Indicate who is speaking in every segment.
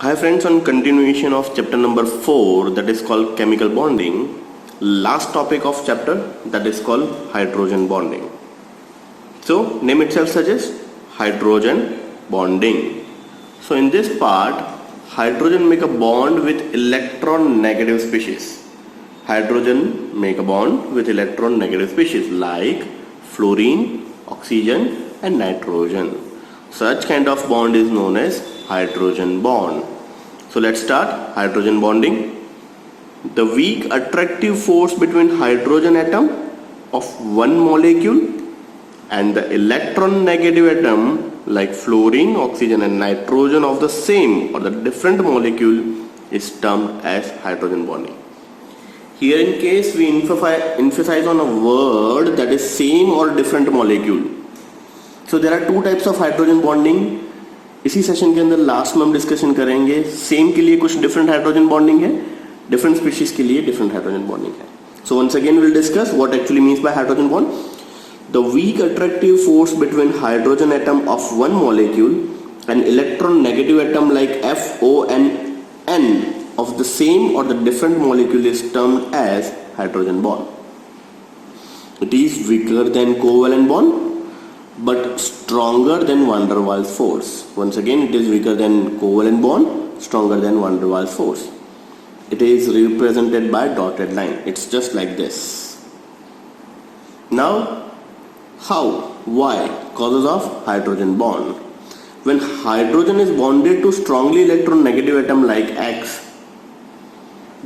Speaker 1: Hi friends, on continuation of chapter number 4, that is called chemical bonding. Last topic of chapter, that is called hydrogen bonding. So name itself suggests hydrogen bonding. So in this part, hydrogen make a bond with electron negative species. Hydrogen make a bond with electron negative species like fluorine, oxygen and nitrogen. Such kind of bond is known as hydrogen bond. So let's start hydrogen bonding. The weak attractive force between hydrogen atom of one molecule and the electron negative atom like fluorine, oxygen and nitrogen of the same or the different molecule is termed as hydrogen bonding. Here in case we emphasize on a word that is same or different molecule. So there are two types of hydrogen bonding. इसी session के अंदर last में हम discussion करेंगे. Same के लिए कुछ different hydrogen bonding है, डिफरेंट स्पीशीज के लिए डिफरेंट हाइड्रोजन बॉन्डिंग है. So once again will discuss what actually means by hydrogen bond. The weak attractive force between hydrogen atom of one molecule and electron negative atom like FO and N of the same or the different molecule is termed as hydrogen bond. It is weaker than covalent bond but stronger than van der Waals force. Once again, it is weaker than covalent bond, stronger than van der Waals force. It is represented by dotted line. It's just like this. Now, how? Why? Causes of hydrogen bond. When hydrogen is bonded to strongly electron negative atom like X,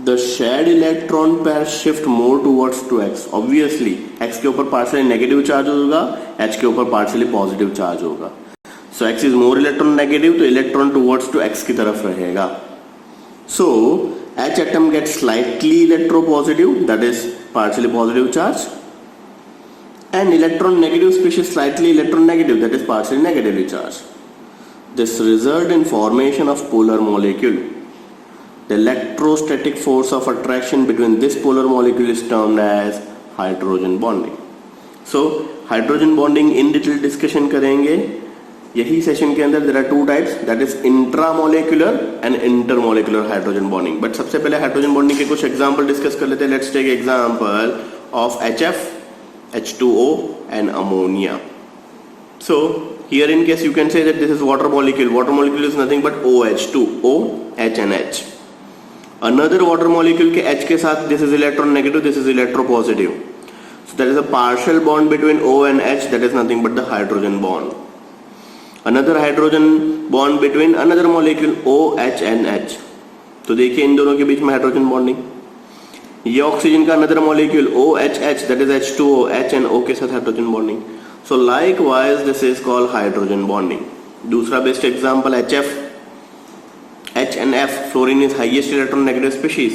Speaker 1: the shared electron pair shift more towards to X. Obviously, X के ऊपर partially negative charge होगा, H के ऊपर partially positive charge होगा. So X is more electron negative, तो electron towards to X की तरफ रहेगा. So H atom gets slightly electropositive, that is partially positive charge, and electron negative species slightly electron negative, that is partially negatively charged. This result in formation of polar molecule. The electrostatic force of attraction between this polar molecule is termed as hydrogen bonding. So hydrogen bonding in detail discussion करेंगे यही session के अंदर. there are two types, that is intramolecular and intermolecular hydrogen bonding. but सबसे पहले hydrogen bonding के कुछ example discuss कर लेते हैं. let's take example of HF, H2O and ammonia. So here in case you can say that this is water molecule. Water molecule is nothing but OH2, O, H and H. Another water molecule के H के साथ this is electron negative, this is electropositive. So there is a partial bond between O and H, that is nothing but the hydrogen bond. Another hydrogen bond between another molecule OH and H. तो देखिए इन दोनों के बीच में hydrogen bonding. ये oxygen का another molecule OHH, that is H2O, H and O के साथ hydrogen bonding. So likewise this is called hydrogen bonding. दूसरा best example HF, H and F. fluorine is highest electron negative species.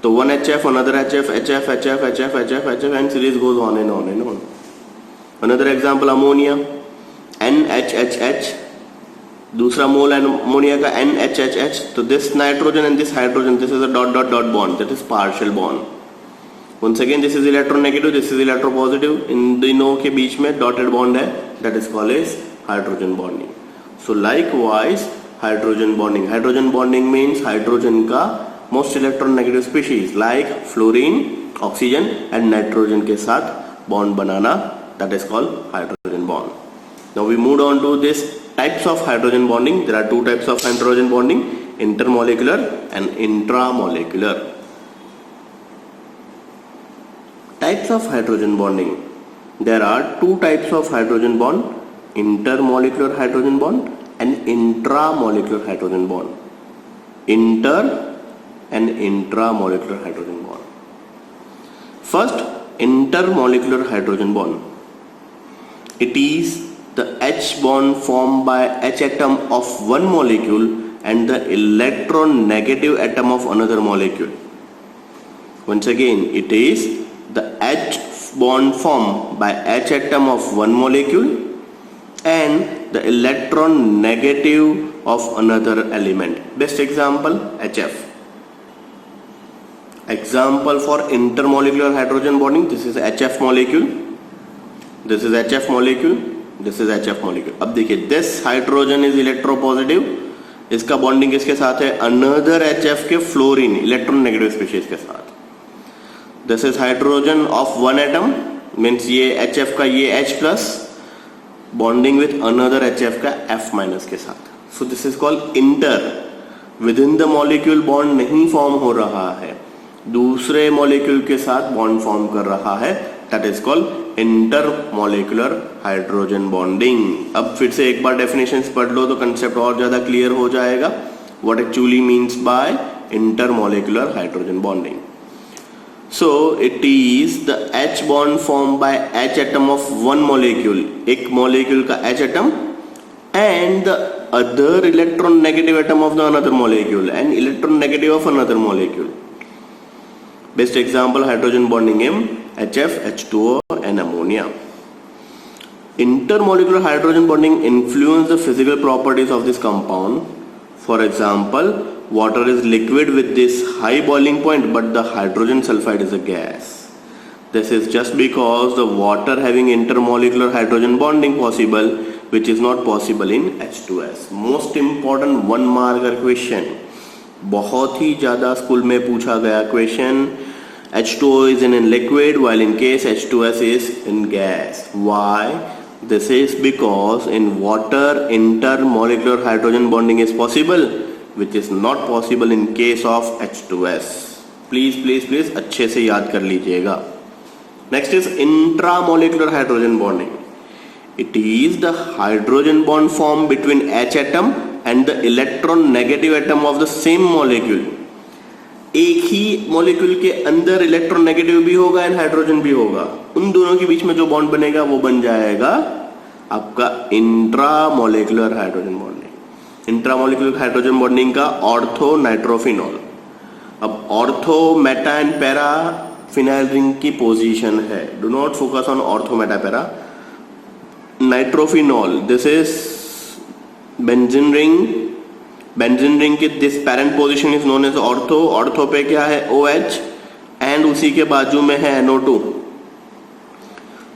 Speaker 1: So one HF, another HF, HF, HF, HF, HF, HF and series goes on and on and on. Another example ammonia, NHHH. दूसरा मोल ammonia का NHHH. तो this nitrogen and this hydrogen, this is a dot dot dot bond, that is partial bond. Once again this is electron negative, this is electropositive. इन दोनों के बीच में dotted bond है, that is called as hydrogen bonding. So likewise hydrogen bonding. Hydrogen bonding means hydrogen का most electron negative species like fluorine, oxygen and nitrogen के साथ bond banana, that is called hydrogen bond. Now we moved on to this types of hydrogen bonding. There are two types of hydrogen bonding, intermolecular and intramolecular. Types of hydrogen bonding. There are two types of hydrogen bond, intermolecular hydrogen bond and intramolecular hydrogen bond. Inter and intramolecular hydrogen bond. First, intermolecular hydrogen bond. It is the H bond formed by H atom of one molecule and the electron negative atom of another molecule. Once again, it is the H bond formed by H atom of one molecule and the electron negative of another element. Best example HF. Example for intermolecular hydrogen bonding, this is HF molecule, this is HF molecule, this is HF molecule. अब देखिए this hydrogen is electropositive इसका bonding किसके साथ है? Another HF के fluorine electronegative species के साथ. This is hydrogen of one atom, means ये HF का ये H plus bonding with another HF का F माइनस के साथ. So this is called inter. With in the molecule bond नहीं फॉर्म हो रहा है, दूसरे मॉलिक्यूल के साथ बॉन्ड फॉर्म कर रहा है, that is called intermolecular hydrogen bonding. अब फिर से एक बार डेफिनेशंस पढ़ लो तो कंसेप्ट और ज्यादा क्लियर हो जाएगा. What actually means bye intermolecular hydrogen bonding. So it is the H bond form by H atom of one molecule, एक मॉलिक्यूल का H atom, and the other electron negative atom of the another molecule and electron negative of another molecule. Best example, hydrogen bonding M, HF, H2O and ammonia. Intermolecular hydrogen bonding influence the physical properties of this compound. For example, water is liquid with this high boiling point, but the hydrogen sulfide is a gas. This is just because the water having intermolecular hydrogen bonding possible, which is not possible in H2S. Most important one marker question, बहुत ही ज्यादा school में पूछा गया question. H2O is in liquid while in case H2S is in gas. Why? This is because in water intermolecular hydrogen bonding is possible, which is not possible in case of H2S. Please अच्छे से याद कर लीजिएगा. Next is intramolecular hydrogen bonding. It is the hydrogen bond formed between H atom and the electron negative atom of the same molecule. एक ही molecule के अंदर electron negative भी होगा एंड हाइड्रोजन भी होगा. उन दोनों के बीच में जो बॉन्ड बनेगा वो बन जाएगा आपका intramolecular hydrogen bonding. Intramolecular hydrogen bonding का ऑर्थो नाइट्रोफिनॉल. अब ortho meta and para phenyl ring की पोजीशन है. Do not focus on ortho meta para. Nitrophenol, this is benzene ring. Benzene ring की this parent position is known as ortho. Ortho पे क्या है? OH and उसी के बाजू में है NO2.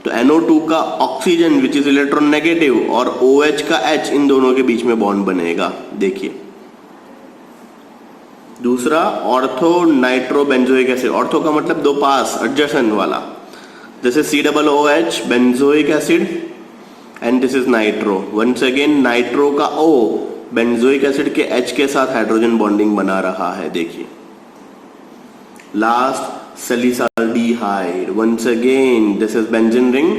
Speaker 1: तो NO2 का oxygen which is electron negative और OH का H, इन दोनों के बीच में बॉन्ड बनेगा. देखिए दूसरा ortho nitro benzoic acid. Ortho का मतलब दो पास एडजेसेंट वाला. This is COOH benzoic acid and this is nitro. Once again nitro का O बेंजोइक एसिड के H के साथ हाइड्रोजन बॉन्डिंग बना रहा है. देखिए last salicylaldehyde. Once again this is benzene ring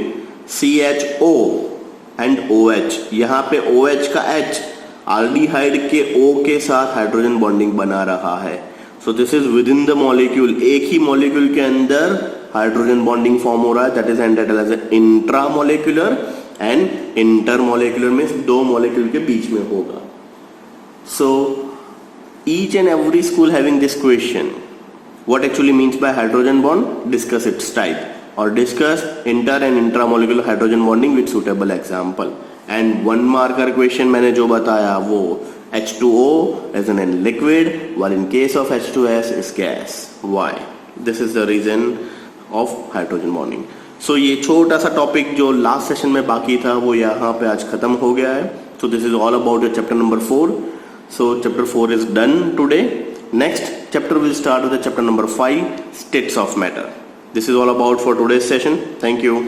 Speaker 1: CHO and OH. यहाँ पे OH का H आल्डिहाइड के O के साथ हाइड्रोजन बॉन्डिंग बना रहा है. So this is with in the molecule. एक ही मॉलिक्यूल के अंदर हाइड्रोजन बॉन्डिंग फॉर्म हो रहा है. That is entitled as intramolecular and intermolecular में दो मॉलिक्यूल के बीच में होगा. So each and every school having this question, what actually means by hydrogen bond, discuss its type और discuss inter and intramolecular hydrogen bonding with suitable example. And one marker question मैंने जो बताया वो H2O is in liquid while in case of H2S is gas. Why? This is the reason of hydrogen bonding. सो ये छोटा सा topic जो last session में बाकी था वो यहाँ पे आज खत्म हो गया है. So this is all about your chapter number 4. So chapter 4 is done today. Next chapter will start with chapter number 5, states of matter. This is all about for today's session. Thank you.